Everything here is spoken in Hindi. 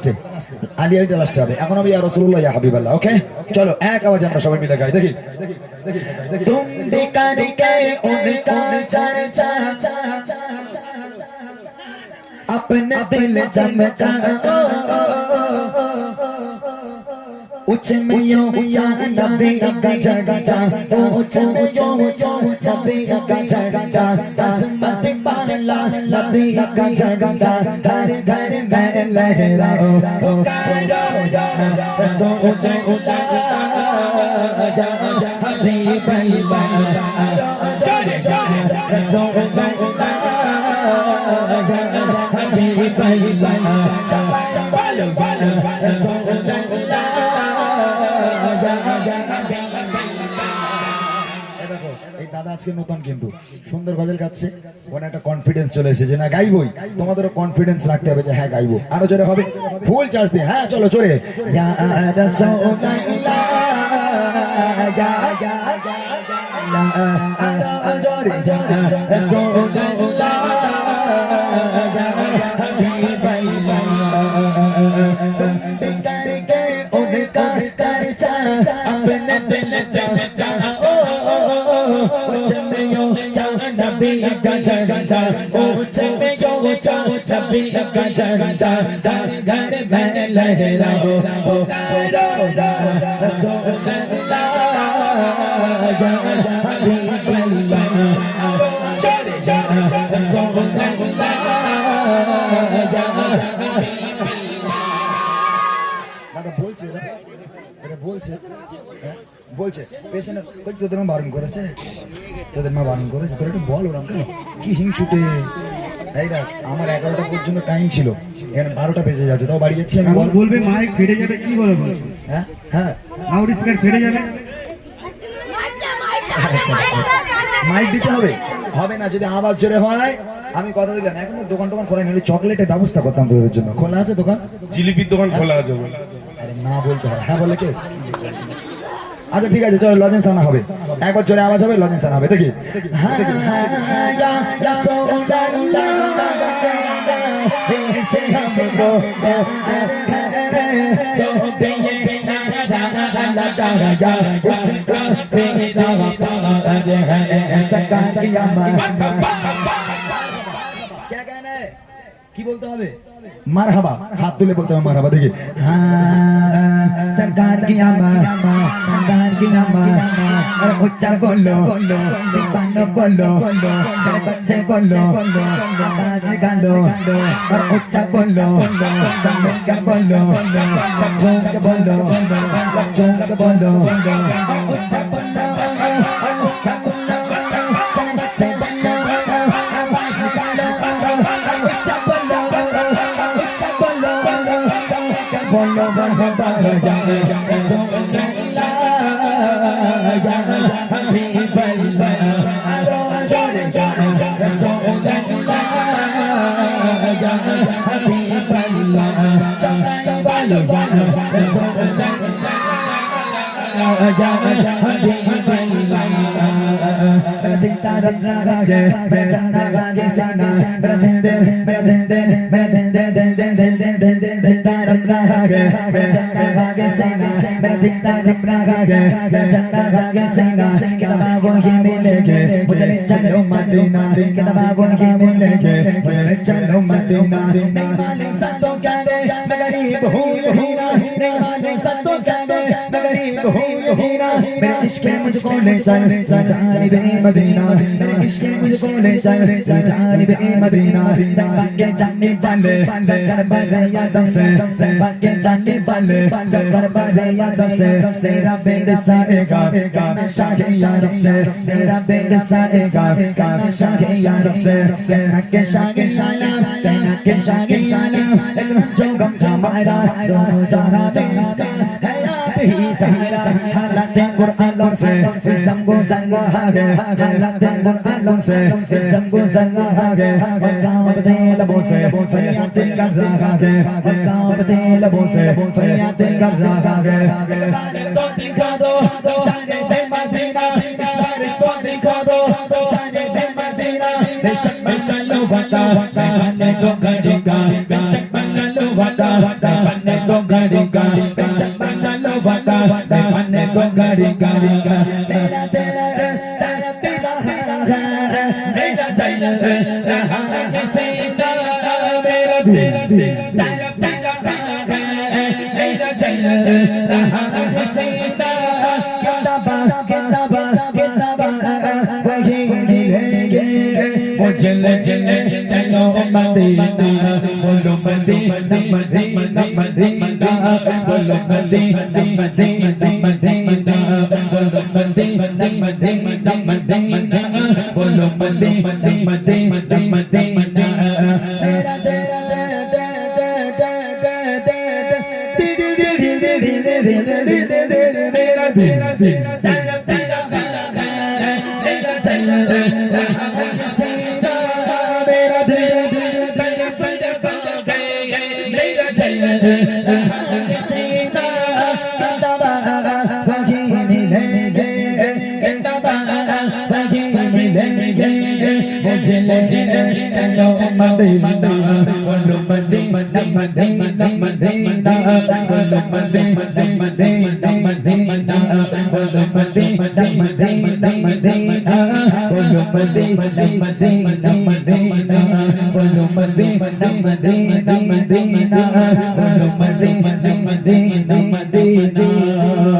লাস্টে, আলিয়াটা লাস্টে হবে। এখন হবে ইয়া রাসূলুল্লাহ ইয়া হাবিবাল্লাহ। ওকে, চলো এক আওয়াজে আমরা সবাই মিলে গাই, দেখি। তুম বিকার কে উনকা চর্চা अपने दिल चमका उच्च में यो ऊंचा नबी का झंडा, उच्च में यो ऊंचा नबी का झंडा, आसमान पाला नबी का झंडा, घर घर में लहराओ पुकारो रसूलुल्लाह हबीब अल्लाह, रसूलुल्लाह हबीब अल्लाह, बोलो बोलो रसूलुल्लाह। দাদা আজকে নতুন কিন্তু সুন্দর গজল গাচ্ছে, ওখানে একটা কনফিডেন্স চলে এসেছে যে না গাইবই। তোমাদেরও কনফিডেন্স রাখতে হবে যে হ্যাঁ গাইবো, আরো জোরে হবে, ফুল চার্জ দিয়ে। হ্যাঁ চলো জোরে, ইয়া রাসূলুল্লাহ ইয়া জোরে রাসূলুল্লাহ ইয়া হাবিব আল্লাহ, करके उनका चर्चा अपने दिल चमचा नबी का झंडा, ऊंच में जो ऊंचा नबी का झंडा, घर घर में लहराओ पुकारो रसूलुल्लाह या हबीब अल्लाह, रसूलुल्लाह या हबीब अल्लाह। দাদা বলছে এটা বলছে বলছে পেছনে কই তোদের মা বারণ করেছে, তোদের মা বারণ করেছে, তোর একটু বল ওরকম কেন, কি হিংসুটে। এই দেখ আমার 11টা পর্যন্ত টাইম ছিল, এখানে 12টা বেজে যাচ্ছে, তাও বাড়ি যাচ্ছি আমি। বলবে মাইক ফেটে যাবে, কি বলে বলছো? হ্যাঁ হ্যাঁ লাউড স্পিকার ফেটে যাবে, মাইক দিতে হবে, হবে না যদি আওয়াজ জোরে হয়। আমি কথা দিলাম এখন তো দোকান টোকান খোলা নেই, চকলেটের ব্যবস্থা করতাম তোদের জন্য। খোলা আছে দোকান? জিলিপির দোকান খোলা আছে। আরে না বলতে হয়, হ্যাঁ বলে কে? আচ্ছা ঠিক আছে চলো, লজেন্স আনা হবে, একবার জোরে আওয়াজ হবে, লজেন্স আনা হবে, দেখি। হ্যাঁ ইয়া রাসূলুল্লাহ से हमको जो दिए नारा लगाया उसका तेरा प्यार है, ऐसा किया क्या कहना है, কি বলতে হবে? মারহাবা, হাত তুলে বলতে হবে মারহাবা, দেখি। হ্যাঁ सरकार की अम्मा, सरकार की अम्मा, और उच्चा बोलो, दीवानो बोलो, मेरे बच्चे बोलो, आवाज निकालो, और उच्चा बोलो, सब मिलकर बोलो, सब झूम के बोलो, सब झूम के बोलो, उच्चा बोलो, उच्चा बोलो, सब बच्चे बोलो, आवाज निकालो, उच्चा बोलो, उच्चा बोलो, सब मिलकर बोलो, मरहबा या रसूलुल्लाह या हबीब अल्लाह, जोड़े जोड़े रसूलुल्लाह या हबीब अल्लाह, बोलो बोलो रसूलुल्लाह या हबीब अल्लाह। दिल तारा रहा है मेरा चन्ना गागे सीना, मेरा दिल दिल मेरा दिल दिल मेरा दिल दिल दिल दिल दिल दिल दिल दिल दिल तारा रहा है मेरा चन्ना गागे सीना, मेरा दिल तारा रहा है मेरा चन्ना गागे सीना, किताबों ही मिलेंगे मुझे ले चलो मदीना, किताबों ही मिलेंगे मुझे ले चलो मदीना। नहीं मालूम संतों क्या गए मैं गरीब हूँ हीरा, नहीं मालूम संतों क्या गए मैं गरीब हूँ हीरा, मेरे इश्क मुझको ले चल जानिबे मदीना, मेरे इश्क मुझको ले चल जानिबे मदीना, बाके जाने वाले चक्कर भरे यादों से, बाके जाने वाले चक्कर भरे यादों से, तेरा बेद साएगा गाना शाहे यारों से, तेरा बेद साएगा गाना शाहे यारों से, तेरा के शाहे शाला तेरा के शाहे शाला, लेकिन जो गम हमारा दोनों जहां में इसका है आप ही सहारा, हालात कुरान से सिस्टम को संग हागे, हालात कुरान से सिस्टम को संग हागे, वकावत दे लबों से फरियाद कर रहा है, वकावत दे लबों से फरियाद कर रहा है। बारे तो दिखा दो सारे से मदीना, बारे तो दिखा दो सारे से मदीना, बेशक मशलो वता मैंने तो करेगा, बेशक मशलो वता बने तो गड़ेगा बेशक लो वता बने तो गड़ेगा मेरा दिल तड़प रहा है मेरा चल रहा है सीना मेरा दिल तड़प रहा है मेरा चल रहा है सीना किताबा किताबा किताबा वही मिलेंगे मुझे ले चलो मदीना बोलो मदीना मदीना मदीना बोलो मदीना मदीना मदीना बोलो मदीना मदीना मदीना बोलो मदीना मदीना मदीना मेरा चलो मदीना बोलो मदीना मदीना मदीना बोलो मदीना मदीना मदीना बोलो मदीना मदीना मदीना बोलो मदीना मदीना मदीना बोलो मदीना मदीना मदीना बोलो मदीना मदीना मदीना